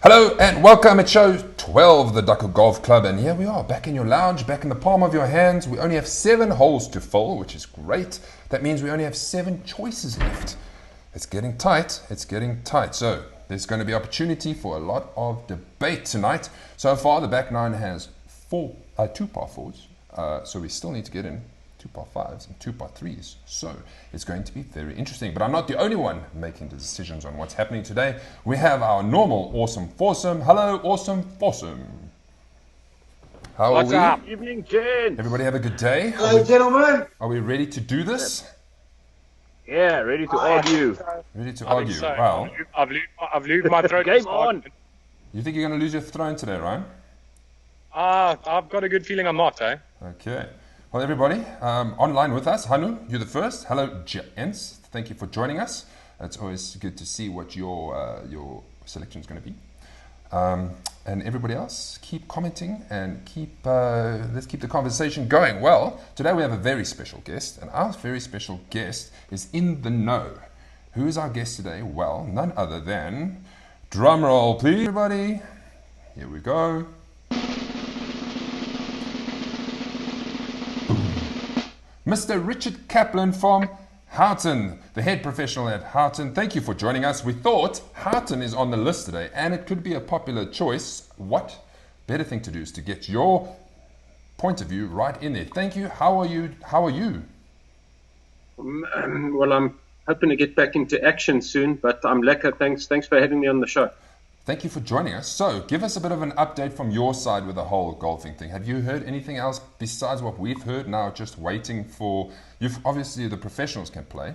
Hello and welcome at show 12 of the Duckhook Golf Club, and here we are back in your lounge, back in the palm of your hands. We only have 7 holes to fill, which is great. That means we only have 7 choices left. It's getting tight, So there's going to be opportunity for a lot of debate tonight. So far the back 9 has 2 par 4s, so we still need to get in 2 par 5s and 2 par 3s. So it's going to be very interesting. But I'm not the only one making the decisions on what's happening today. We have our normal awesome foursome. Hello, awesome foursome. How What's are we? up? Evening, gents. Everybody have a good day. Hello, gentlemen. Are we ready to do this? Yeah, ready to argue. Ready to I think argue? so. Wow. I've lose my throat. Game on. You think you're going to lose your throne today, Ryan? I've got a good feeling I'm not, eh? Okay. Well, everybody, online with us, Hanu, you're the first. Hello, gents. Thank you for joining us. It's always good to see what your selection is going to be. And everybody else, keep commenting and let's keep the conversation going. Well, today we have a very special guest, and our very special guest is in the know. Who is our guest today? Well, none other than, drum roll, please, everybody. Here we go. Mr. Richard Kaplan from Gauteng, the head professional at Gauteng. Thank you for joining us. We thought Gauteng is on the list today, and it could be a popular choice. What better thing to do is to get your point of view right in there. Thank you. How are you? Well, I'm hoping to get back into action soon, but I'm lekker. Thanks for having me on the show. Thank you for joining us. So, give us a bit of an update from your side with the whole golfing thing. Have you heard anything else besides what we've heard now, just waiting for... Obviously, the professionals can play.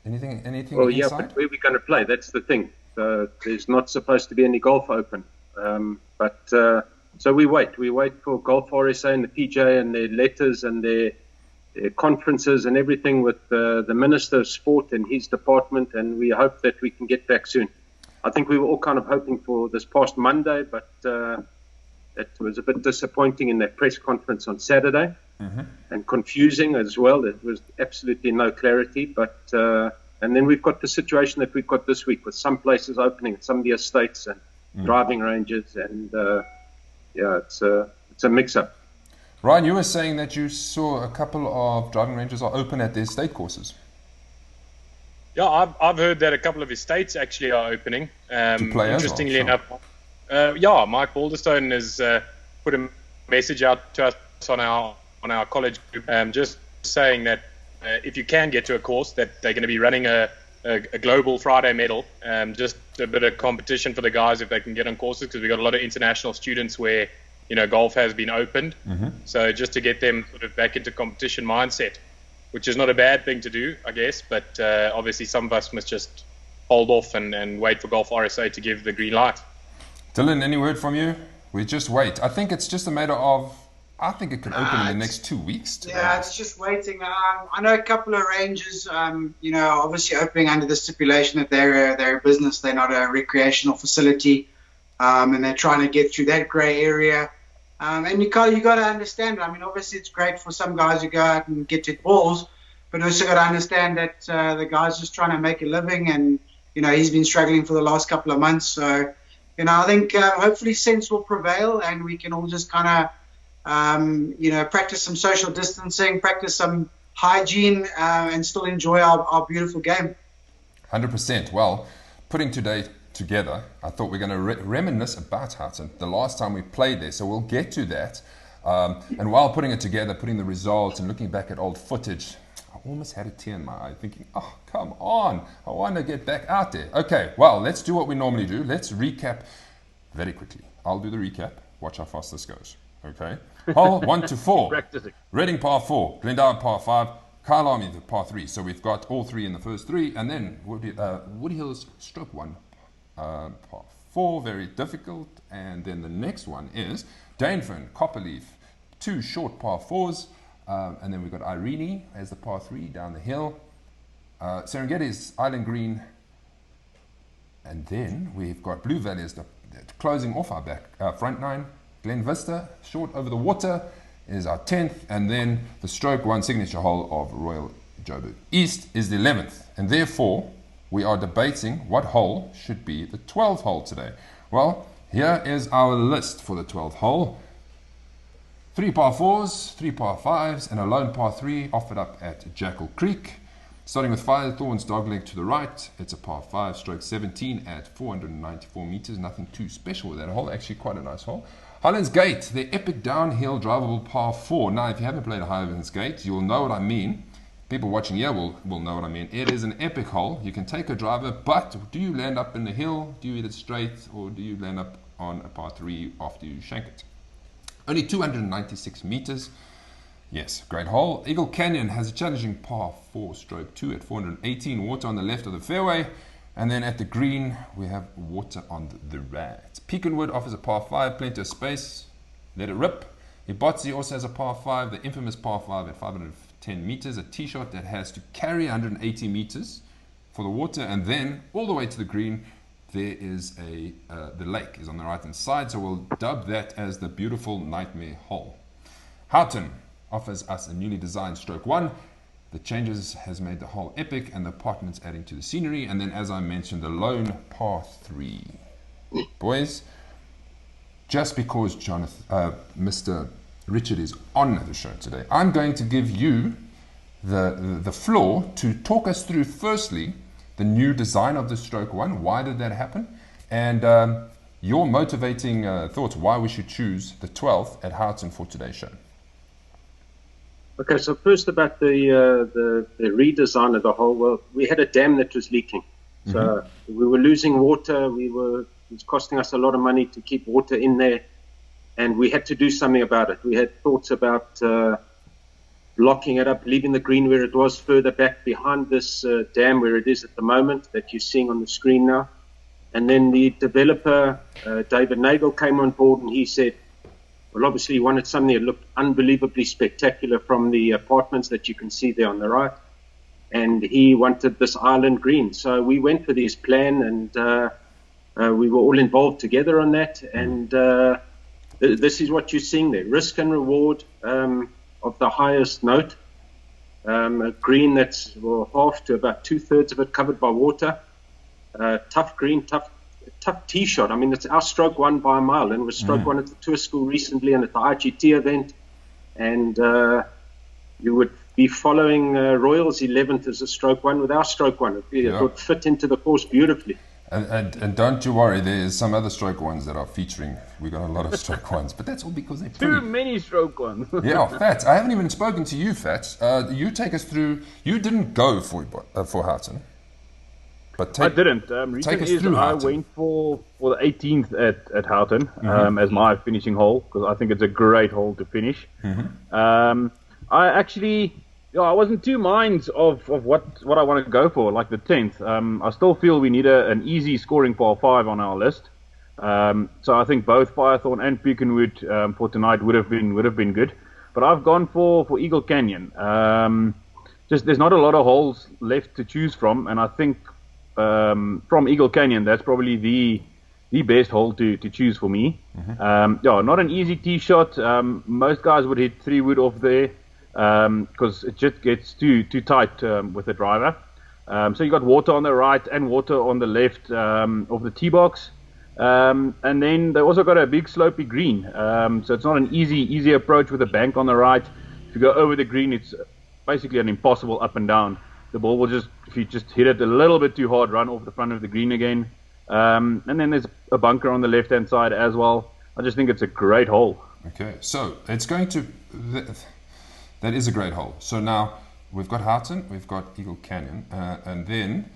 Anything Well, yeah, inside? but where are we going to play? That's the thing. There's not supposed to be any golf open. So we wait. We wait for Golf RSA and the PJ and their letters and their conferences and everything with the Minister of Sport and his department, and we hope that we can get back soon. I think we were all kind of hoping for this past Monday, but it was a bit disappointing in that press conference on Saturday, and confusing as well. There was absolutely no clarity. But and then we've got the situation that we've got this week with some places opening, some of the estates and driving ranges, and it's a mix-up. Ryan, you were saying that you saw a couple of driving ranges are open at their estate courses. Yeah, I've heard that a couple of estates actually are opening. To play interestingly as well, enough, Mike Balderstone has put a message out to us on our college group, just saying that if you can get to a course, that they're going to be running a global Friday medal, just a bit of competition for the guys if they can get on courses, because we've got a lot of international students where golf has been opened, so just to get them sort of back into competition mindset, which is not a bad thing to do, I guess, but obviously some of us must just hold off and wait for Golf RSA to give the green light. Dylan, any word from you? We just wait. I think it's just a matter of, I think it could open in the next 2 weeks. Yeah, it's just waiting. I know a couple of ranges, obviously opening under the stipulation that they're a business, they're not a recreational facility, and they're trying to get through that grey area. And you got to understand, I mean, obviously it's great for some guys who go out and get to balls, but also got to understand that the guy's just trying to make a living, and, he's been struggling for the last couple of months. So, I think hopefully sense will prevail, and we can all just kind of, practice some social distancing, practice some hygiene, and still enjoy our beautiful game. 100%. Well, putting today together, I thought we're going to reminisce about Gauteng the last time we played there, so we'll get to that. And while putting it together, putting the results and looking back at old footage, I almost had a tear in my eye thinking, oh, come on, I want to get back out there. Okay, well, let's do what we normally do. Let's recap very quickly. I'll do the recap. Watch how fast this goes. Okay. Hole 1 to 4. Practicing. Reading par 4. Glendower par 5. Kyle Army the par 3. So we've got all 3 in the first 3. And then Woody Hills stroke 1. Par 4, very difficult, and then the next one is Danefern, Copperleaf, 2 short par 4s, and then we've got Irene as the par 3 down the hill, Serengeti's Island Green, and then we've got Blue Valley as the closing off our front 9, Glen Vista, short over the water, is our 10th, and then the stroke 1 signature hole of Royal Joburg East is the 11th, and therefore we are debating what hole should be the 12th hole today. Well, here is our list for the 12th hole. 3 par 4s, 3 par 5s, and a lone par 3 offered up at Jackal Creek. Starting with Firethorns Dogleg to the right, it's a par 5, stroke 17 at 494 meters. Nothing too special with that hole, actually quite a nice hole. Highlands Gate, the epic downhill drivable par 4. Now, if you haven't played Highlands Gate, you'll know what I mean. People watching here will know what I mean. It is an epic hole. You can take a driver, but do you land up in the hill? Do you hit it straight? Or do you land up on a par 3 after you shank it? Only 296 meters. Yes, great hole. Eagle Canyon has a challenging par 4 stroke 2 at 418. Water on the left of the fairway. And then at the green, we have water on the right. Pecan Woods offers a par 5, plenty of space. Let it rip. Ibotsi also has a par 5, the infamous par 5 at 510 meters. A tee shot that has to carry 180 meters for the water. And then all the way to the green, there is the lake is on the right hand side. So we'll dub that as the beautiful nightmare hole. Houghton offers us a newly designed stroke 1. The changes has made the hole epic and the apartments adding to the scenery. And then, as I mentioned, the lone par 3. Boys, just because Mr. Richard is on the show today, I'm going to give you the floor to talk us through, firstly, the new design of the stroke 1. Why did that happen? And your motivating thoughts, why we should choose the 12th at Houghton for today's show. Okay, so first about the redesign of the hole. Well, we had a dam that was leaking. So we were losing water. It was costing us a lot of money to keep water in there. And we had to do something about it. We had thoughts about blocking it up, leaving the green where it was, further back behind this dam where it is at the moment that you're seeing on the screen now. And then the developer, David Nagel, came on board and he said, well, obviously he wanted something that looked unbelievably spectacular from the apartments that you can see there on the right. And he wanted this island green. So we went with his plan and we were all involved together on that. And this is what you're seeing there. Risk and reward of the highest note. A green that's half to about 2/3 of it covered by water. Tough green, tough tee shot. I mean, it's our stroke 1 by a mile, and it was stroke 1 at the tour school recently and at the IGT event. And you would be following Royals 11th as a stroke 1 with our stroke 1. It would fit into the course beautifully. And don't you worry, there's some other stroke 1s that are featuring. We got a lot of stroke 1s, but that's all because they're pretty. Too many stroke 1s. Yeah, Fats. I haven't even spoken to you, Fats. You take us through. You didn't go for Houghton. But I didn't. Reason is I went for the 18th at Houghton as my finishing hole because I think it's a great hole to finish. I actually, I wasn't two minds of what I want to go for, like the 10th. I still feel we need an easy scoring par 5 on our list. So I think both Firethorn and Pecan Woods for tonight would have been good. But I've gone for Eagle Canyon. Just there's not a lot of holes left to choose from, and I think. From Eagle Canyon, that's probably the best hole to choose for me. Not an easy tee shot. Most guys would hit 3 wood off there because it just gets too tight with the driver. So you got water on the right and water on the left of the tee box. And then they also got a big slopey green. So it's not an easy approach with a bank on the right. If you go over the green, it's basically an impossible up and down. The ball will just, if you just hit it a little bit too hard, run off the front of the green again. And then there's a bunker on the left-hand side as well. I just think it's a great hole. Okay, so it's going to... That is a great hole. So now we've got Houghton, we've got Eagle Canyon, and then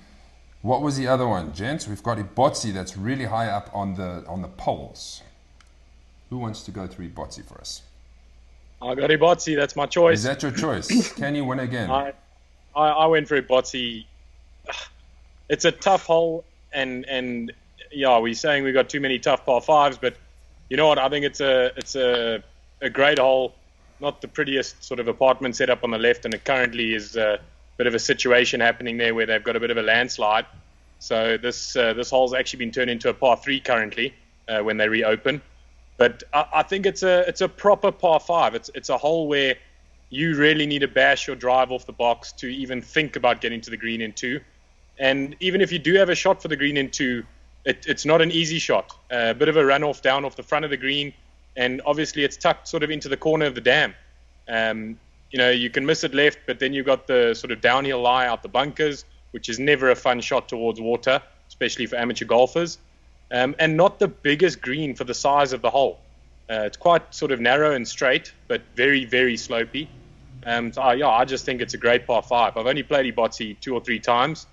what was the other one, gents? We've got Ibotsi that's really high up on the poles. Who wants to go through Ibotsi for us? I got Ibotsi, that's my choice. Is that your choice? Can you win again? I went for Ibotsi. It's a tough hole, and we're saying we got too many tough par 5s, but you know what? I think it's a great hole. Not the prettiest sort of apartment set up on the left, and it currently is a bit of a situation happening there where they've got a bit of a landslide. So this hole's actually been turned into a par 3 currently when they reopen. But I think it's a proper par 5. It's a hole where you really need to bash your drive off the box to even think about getting to the green in 2. And even if you do have a shot for the green in 2, it's not an easy shot. A bit of a runoff down off the front of the green, and obviously it's tucked sort of into the corner of the dam. You can miss it left, but then you've got the sort of downhill lie out the bunkers, which is never a fun shot towards water, especially for amateur golfers. And not the biggest green for the size of the hole. It's quite sort of narrow and straight, but very, very slopey. I just think it's a great par 5. I've only played Ibotsi 2 or 3 times.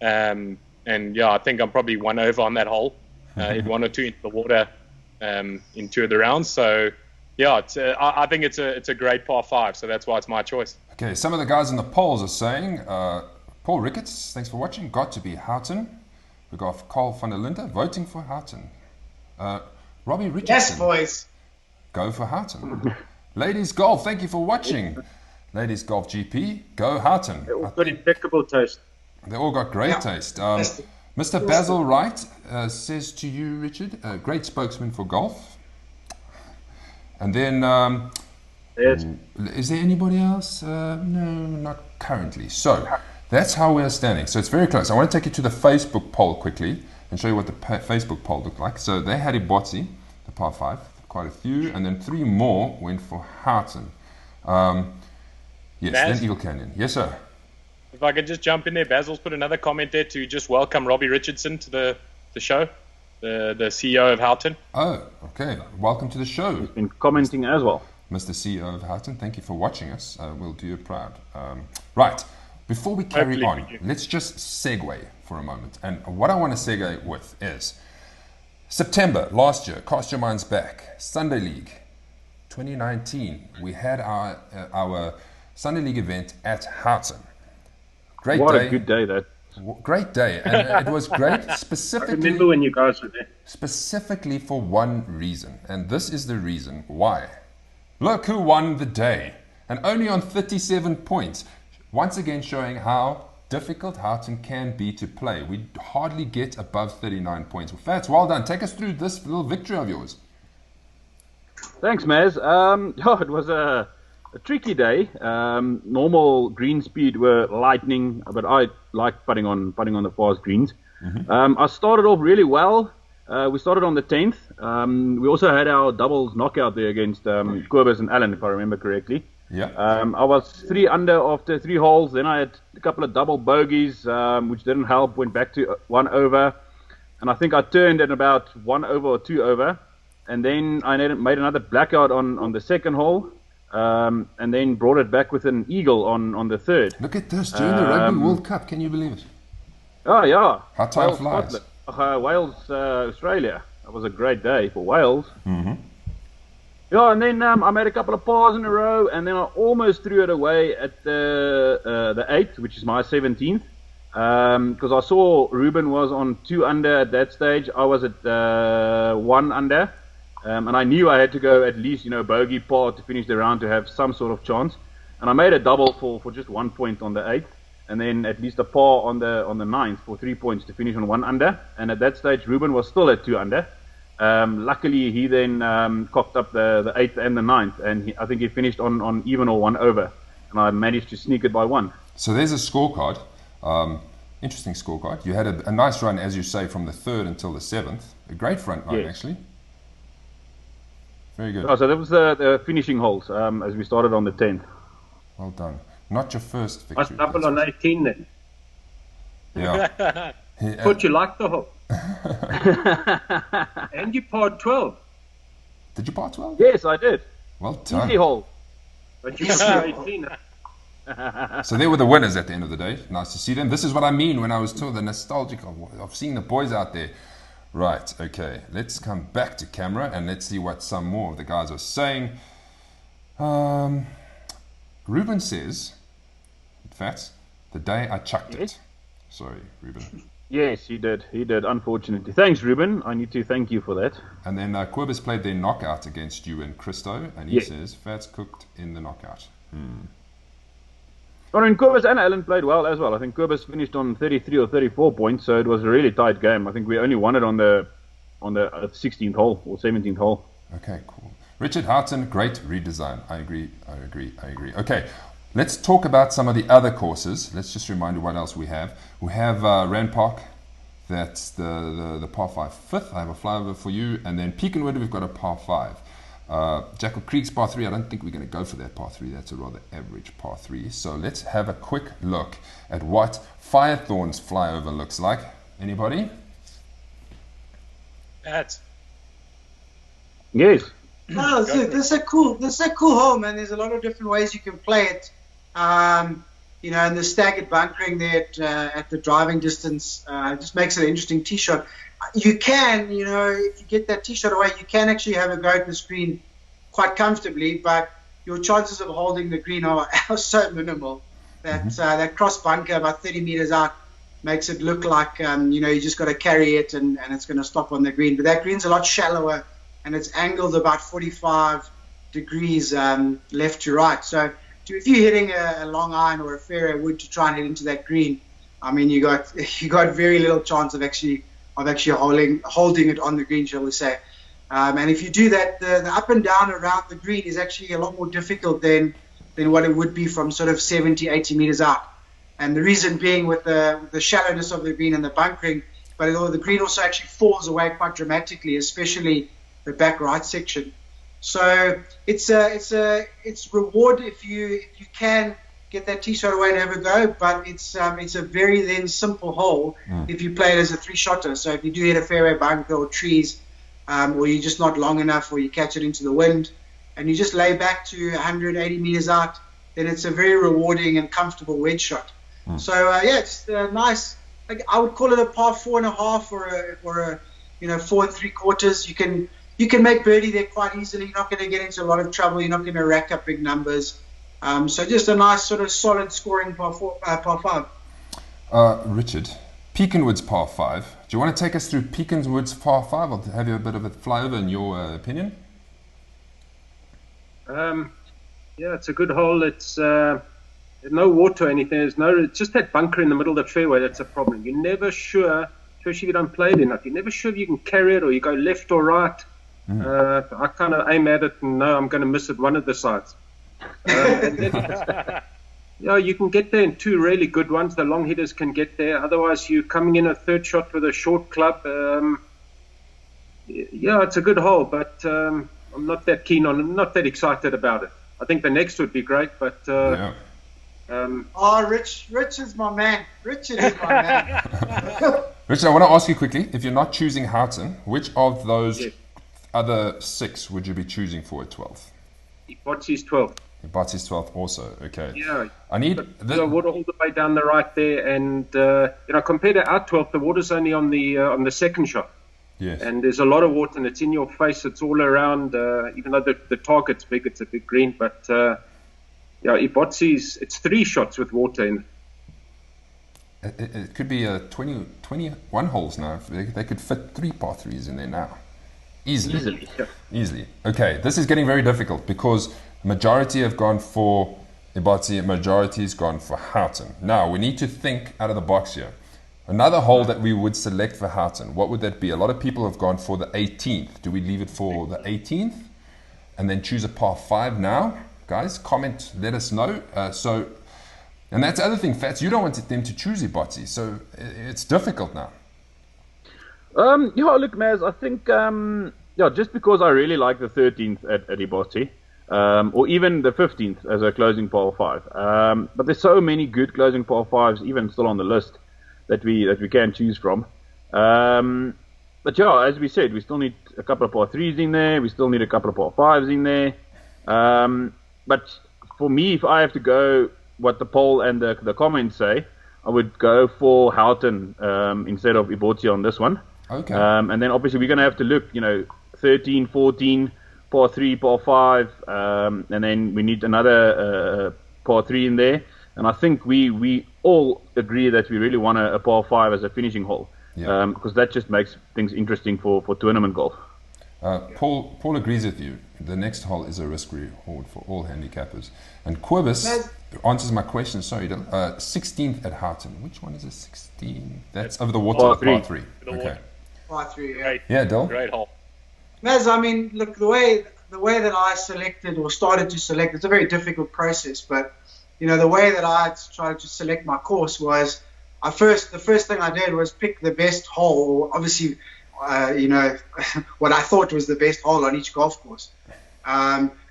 I think I'm probably 1 over on that hole. Hit 1 or 2 into the water in 2 of the rounds. So, I think it's a great par 5, so that's why it's my choice. Okay, some of the guys in the polls are saying, Paul Ricketts, thanks for watching, got to be Houghton. We got Carl van der Linde voting for Houghton. Robbie Richardson. Yes, boys. Go for Houghton. Ladies Golf, thank you for watching. Ladies Golf GP, go Houghton. They all got impeccable taste. They all got great taste. Mr. Basil Wright says to you, Richard, great spokesman for golf. And then, Yes. is there anybody else? No, not currently. So, that's how we're standing. So it's very close. I want to take you to the Facebook poll quickly and show you what the Facebook poll looked like. So they had Ibotsi, the par 5, quite a few, and then 3 more went for Houghton. Yes, then Eagle Canyon. Yes, sir. If I could just jump in there, Basil's put another comment there to just welcome Robbie Richardson to the show, the CEO of Houghton. Oh, okay. Welcome to the show. He's been commenting as well. Mr. CEO of Houghton, thank you for watching us. We'll do you proud. Right. Before we carry on, let's just segue for a moment. And what I want to segue with is September last year, cast your minds back, Sunday League 2019. We had our Sunday League event at Houghton. Great day. What a good day that. Great day. And it was great specifically. I remember when you guys were there. Specifically for one reason. And this is the reason why. Look who won the day. And only on 37 points. Once again showing how difficult Houghton can be to play. We hardly get above 39 points. Fats, well done. Take us through this little victory of yours. Thanks, Maz. It was a tricky day. Normal green speed were lightning, but I like putting on the fast greens. Mm-hmm. I started off really well. We started on the 10th. We also had our doubles knockout there against Kobus and Allen, if I remember correctly. Yeah. I was 3 under after 3 holes. Then I had a couple of double bogeys, which didn't help. Went back to 1 over, and I think I turned at about 1 over or 2 over, and then I made another blackout on the 2nd hole, and then brought it back with an eagle on the 3rd. Look at this during the Rugby World Cup. Can you believe it? Oh yeah. How time flies. Wales, Australia. That was a great day for Wales. Mm-hmm. Yeah, and then I made a couple of pars in a row, and then I almost threw it away at the 8th, which is my 17th, because I saw Ruben was on 2 under at that stage. I was at 1 under, and I knew I had to go at least, bogey par to finish the round to have some sort of chance. And I made a double for just 1 point on the 8th, and then at least a par on the 9th for 3 points to finish on 1 under. And at that stage, Ruben was still at 2 under. Luckily, he then cocked up the 8th and the 9th, and I think he finished on even or 1 over, and I managed to sneak it by 1. So there's a scorecard, interesting scorecard. You had a nice run, as you say, from the 3rd until the 7th. A great front line, actually. Very good. Oh, so that was the finishing holes as we started on the 10th. Well done. Not your first victory. I double on 18 then. Yeah. Thought you liked the hole. And you parred 12. Did you par 12? Yes, I did. Well done. Easy hole. But you got 18. So they were the winners at the end of the day. Nice to see them. This is what I mean when I was told the nostalgic of seeing the boys out there. Right, okay. Let's come back to camera and let's see what some more of the guys are saying. Ruben says, Fats, the day I chucked it. Sorry, Ruben. Yes, he did. He did, unfortunately. Thanks, Ruben. I need to thank you for that. And then Kobus played their knockout against you and Christo, and he says, Fats cooked in the knockout. Well, and Kobus and Allen played well as well. I think Kobus finished on 33 or 34 points, so it was a really tight game. I think we only won it on the 16th hole or 17th hole. Okay, cool. Richard Houghton, great redesign. I agree. Okay, let's talk about some of the other courses. Let's just remind you what else we have. We have Rand Park, That's the par 5 fifth. I have a flyover for you. And then Pecan Woods, we've got a par 5. Jackal Creek's par 3, I don't think we're going to go for that par 3. That's a rather average par 3. So let's have a quick look at what Firethorn's flyover looks like. Anybody? That's Yes. No, this is a cool hole, man. There's a lot of different ways you can play it. You know, and the staggered bunkering there at the driving distance just makes it an interesting tee shot. You can, you know, if you get that tee shot away, you can actually have a go at the screen quite comfortably, but your chances of holding the green are so minimal that that cross bunker about 30 meters out makes it look like, you know, you just got to carry it and it's going to stop on the green. But that green's a lot shallower and it's angled about 45 degrees left to right. So if you're hitting a long iron or a fairway wood to try and hit into that green, I mean, you got very little chance of actually holding it on the green, shall we say. And if you do that, the up and down around the green is actually a lot more difficult than what it would be from sort of 70, 80 meters out. And the reason being with the shallowness of the green and the bunkering, but the green also actually falls away quite dramatically, especially the back right section. So it's reward if you can get that tee shot away and have a go, but it's a very then simple hole if you play it as a 3-shotter. So if you do hit a fairway bunker or trees, or you're just not long enough, or you catch it into the wind, and you just lay back to 180 meters out, then it's a very rewarding and comfortable wedge shot. So it's nice. I would call it a par 4.5 or a 4 3/4. You can make birdie there quite easily. You're not going to get into a lot of trouble. You're not going to rack up big numbers. So just a nice sort of solid scoring par 5. Richard, Pecan Woods par 5. Do you want to take us through Pecan Woods par 5? I'll have you a bit of a flyover in your opinion. It's a good hole. It's no water or anything. It's just that bunker in the middle of the fairway that's a problem. You're never sure, especially if you don't play it enough, you're never sure if you can carry it or you go left or right. I kind of aim at it and know I'm going to miss it one of the sides. And then, you can get there in 2 really good ones. The long hitters can get there. Otherwise, you're coming in a 3rd shot with a short club. It's a good hole, but I'm not that keen on it. I'm not that excited about it. I think the next would be great, but... Rich is my man. Richard is my man. Richard, I want to ask you quickly, if you're not choosing Houghton, which of those other 6 would you be choosing for at 12th? Ibotsi's 12th. Ibotsi's 12th also, okay. Yeah. I need... The water all the way down the right there, and compared to our 12th, the water's only on the 2nd shot. Yes. And there's a lot of water, and it's in your face, it's all around, even though the target's big, it's a big green, but... Ibotsi's, it's 3 shots with water in it. It could be 21 holes now. They could fit 3 par 3s in there now. Easily. Okay, this is getting very difficult because majority have gone for Ibotsi, majority has gone for Houghton. Now, we need to think out of the box here. Another hole that we would select for Houghton, what would that be? A lot of people have gone for the 18th. Do we leave it for the 18th and then choose a par 5 now? Guys, comment, let us know. And that's the other thing, Fats, you don't want them to choose Ibotsi, so it's difficult now. Look, Maz, I think, just because I really like the 13th at Ibotsi, or even the 15th as a closing par 5. But there's so many good closing par 5s, even still on the list, that we can choose from. But as we said, we still need a couple of par 3s in there, we still need a couple of par 5s in there. But for me, if I have to go what the poll and the comments say, I would go for Houghton instead of Ibotsi on this one. Okay. And then obviously we're going to have to look, 13, 14, par 3, par 5, and then we need another par 3 in there. And I think we all agree that we really want a par 5 as a finishing hole, because that just makes things interesting for tournament golf. Paul agrees with you. The next hole is a risk reward for all handicappers. And Quibus answers my question. Sorry, 16th at Houghton. Which one is a 16? That's over the water. Par 3. Okay. Par 3. Great. Yeah, Dil. Great hole. Maz, I mean, look, the way that I selected or started to select, it's a very difficult process, but the way that I tried to select my course was the first thing I did was pick the best hole, obviously, what I thought was the best hole on each golf course,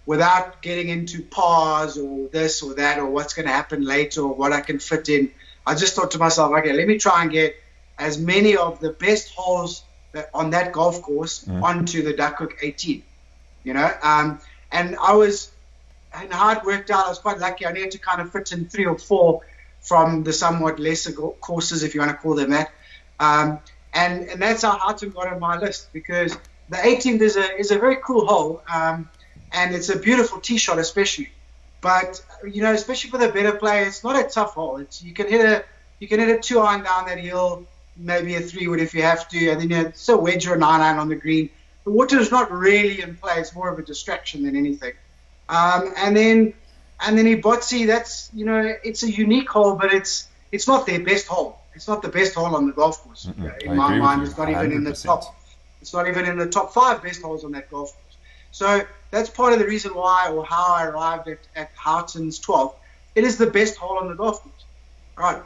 without getting into pars or this or that or what's going to happen later or what I can fit in. I just thought to myself, okay, let me try and get as many of the best holes on that golf course onto the Duckhook 18, and how it worked out, I was quite lucky. I needed to kind of fit in 3 or 4 from the somewhat lesser courses, if you want to call them that. And that's how Houghton got on my list, because the 18th is a very cool hole, and it's a beautiful tee shot especially. But, especially for the better player, it's not a tough hole. You can hit a 2-iron down that hill, maybe a 3-wood if you have to, and then it's a wedge or a 9-iron on the green. The water is not really in play. It's more of a distraction than anything. And then Ibotsi, that's, it's a unique hole, but it's not their best hole. It's not the best hole on the golf course. In my mind, it's not even in the top. It's not even in the top 5 best holes on that golf course. So that's part of the reason why, or how I arrived at Houghton's 12th. It is the best hole on the golf course. All right.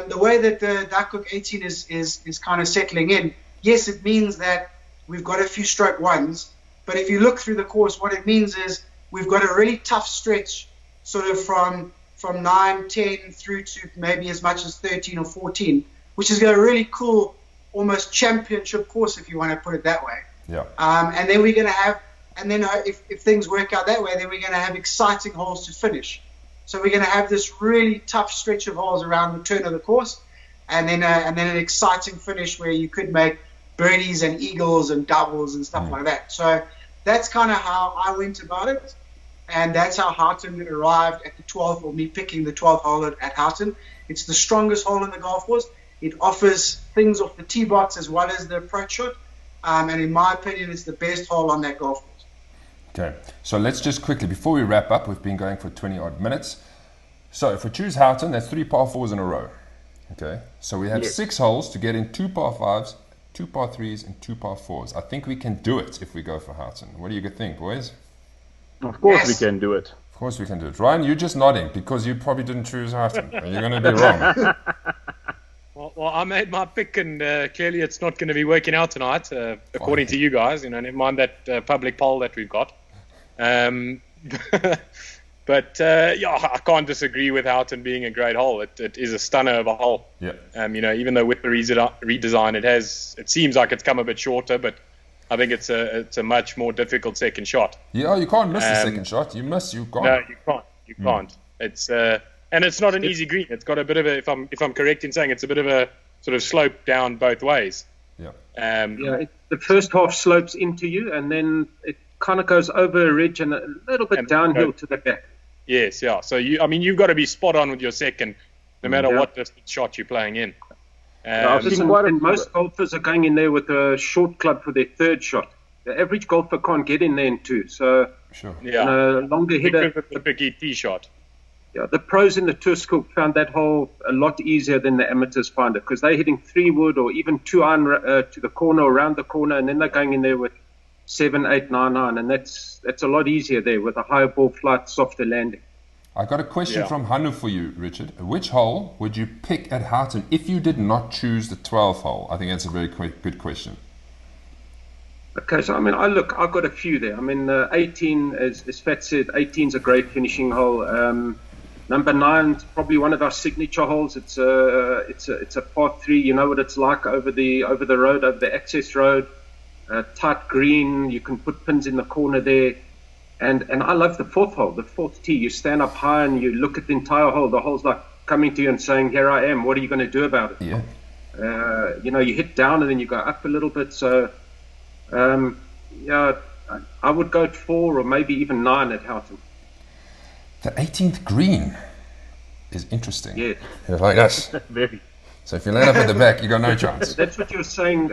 The way that the Duckhook 18 is kind of settling in, yes, it means that we've got a few stroke ones, but if you look through the course, what it means is we've got a really tough stretch, sort of from 9, 10 through to maybe as much as 13 or 14, which is a really cool, almost championship course, if you want to put it that way. Yeah. And then we're going to have, if things work out that way, then we're going to have exciting holes to finish. So we're going to have this really tough stretch of holes around the turn of the course, and then an exciting finish where you could make birdies and eagles and doubles and stuff like that. So that's kind of how I went about it, and that's how Houghton arrived at the 12th, or me picking the 12th hole at Houghton. It's the strongest hole in the golf course. It offers things off the tee box as well as the approach shot, and in my opinion, it's the best hole on that golf course. Okay, so let's just quickly, before we wrap up, we've been going for 20 odd minutes. So if we choose Houghton, that's 3 par 4s in a row. Okay, so we have 6 holes to get in 2 par 5s, 2 par 3s, and 2 par 4s. I think we can do it if we go for Houghton. What do you think, boys? Of course we can do it. Of course we can do it. Ryan, you're just nodding because you probably didn't choose Houghton. You're going to be wrong. Well, I made my pick, and clearly it's not going to be working out tonight, according to you guys. Never mind that public poll that we've got. But I can't disagree with Houghton being a great hole. It is a stunner of a hole. Yeah. Even though with the redesign, it seems like it's come a bit shorter, but I think it's a much more difficult second shot. Yeah, you can't miss the second shot. You can't. No, you can't. You can't. It's and it's not an easy green. It's got a bit of a, if I'm correct in saying, it's a bit of a sort of slope down both ways. Yeah. The first half slopes into you, and then it kind of goes over a ridge and a little bit downhill to the back. Yes, yeah. So you've got to be spot on with your second, no matter what distance shot you're playing in. Most golfers are going in there with a short club for their third shot. The average golfer can't get in there in 2. So sure. A longer hitter. Because it's a big tee shot. Yeah, the pros in the tour school found that hole a lot easier than the amateurs find it, because they're hitting 3-wood or even 2-iron to the corner, around the corner, and then they're going in there with 7, 8, 9-iron, and that's a lot easier there with a higher ball flight, softer landing. I got a question from Hanu for you, Richard. Which hole would you pick at Houghton if you did not choose the 12th hole? I think that's a very good question. Okay, so I've got a few there. 18, as Fat said, 18's a great finishing hole. Number 9 is probably one of our signature holes. It's a par 3. You know what it's like over the road, over the access road. Tight green. You can put pins in the corner there. And I love the 4th hole, the 4th tee. You stand up high and you look at the entire hole. The hole's like coming to you and saying, "Here I am. What are you going to do about it?" Yeah. You hit down and then you go up a little bit. So, I would go 4 or maybe even 9 at Houghton. The 18th green is interesting. Yeah. Like us. Very. So if you land up at the back, you got no chance. That's what you were saying.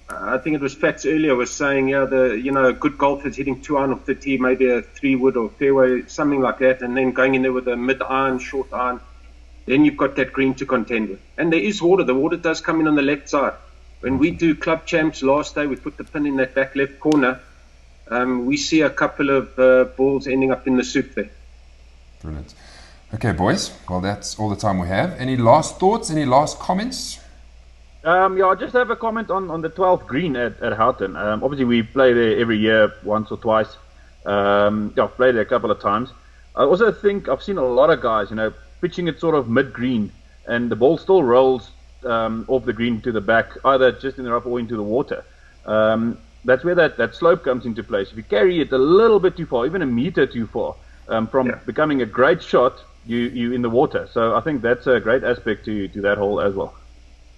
I think it was Fats earlier was saying, good golfers hitting 2-iron off the tee, maybe a 3-wood or fairway, something like that, and then going in there with a mid-iron, short iron. Then you've got that green to contend with. And there is water. The water does come in on the left side. When we do club champs last day, we put the pin in that back left corner. We see a couple of balls ending up in the soup there. Brilliant. Okay, boys. Well, that's all the time we have. Any last thoughts? Any last comments? I just have a comment on the 12th green at Houghton. Obviously, we play there every year, once or twice. I've played there a couple of times. I also think I've seen a lot of guys, pitching it sort of mid-green, and the ball still rolls off the green to the back, either just in the rough or into the water. That's where that slope comes into place. If you carry it a little bit too far, even a meter too far, from becoming a great shot, you in the water. So I think that's a great aspect to that hole as well.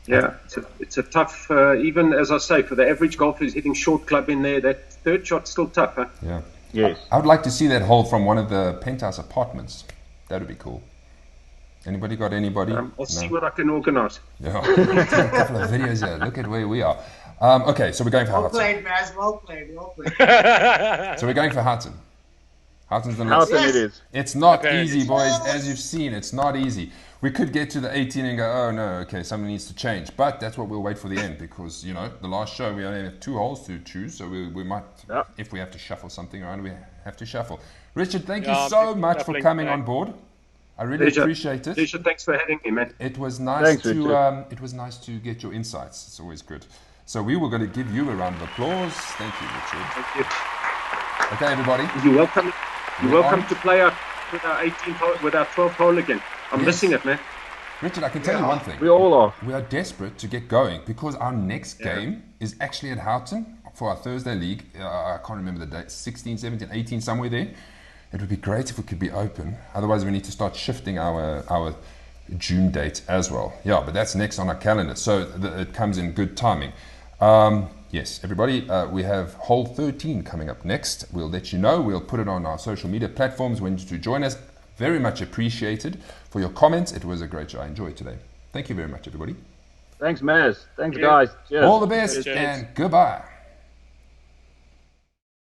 Yeah, it's a tough, even as I say, for the average golfer who's hitting short club in there, that third shot's still tough, huh? Yeah. Yes. I would like to see that hole from one of the penthouse apartments. That would be cool. Anybody got anybody? I'll see what I can organise. Yeah, a couple of videos here. Look at where we are. Okay, so we're going for Well Houghton. played, Maz. Well played. So we're going for Houghton. Houghton's the next. Houghton Yes. it is. It's not Apparently. easy, boys. As you've seen, it's not easy. We could get to the 18 and go, oh no, okay, something needs to change. But that's what we'll wait for the end because, the last show we only have 2 holes to choose. So we might, if we have to shuffle something around, we have to shuffle. Richard, thank you so much for coming on board. I really appreciate it. Pleasure, thanks for having me, man. It was nice Thanks, it was nice to get your insights. It's always good. So we were going to give you a round of applause. Thank you, Richard. Thank you. Okay, everybody. You're welcome. You're welcome to play with our 18th hole, with our 12th hole again. I'm missing it, man. Richard, I can tell you one thing. We all are. We are desperate to get going because our next game is actually at Houghton for our Thursday league. I can't remember the date, 16, 17, 18, somewhere there. It would be great if we could be open. Otherwise, we need to start shifting our June date as well. Yeah, but that's next on our calendar. So it comes in good timing. Yes, everybody, we have hole 13 coming up next. We'll let you know. We'll put it on our social media platforms when to join us. Very much appreciated for your comments. It was a great show. I enjoyed today. Thank you very much, everybody. Thanks, Maz. Thanks, guys. Cheers. All the best Cheers. and goodbye.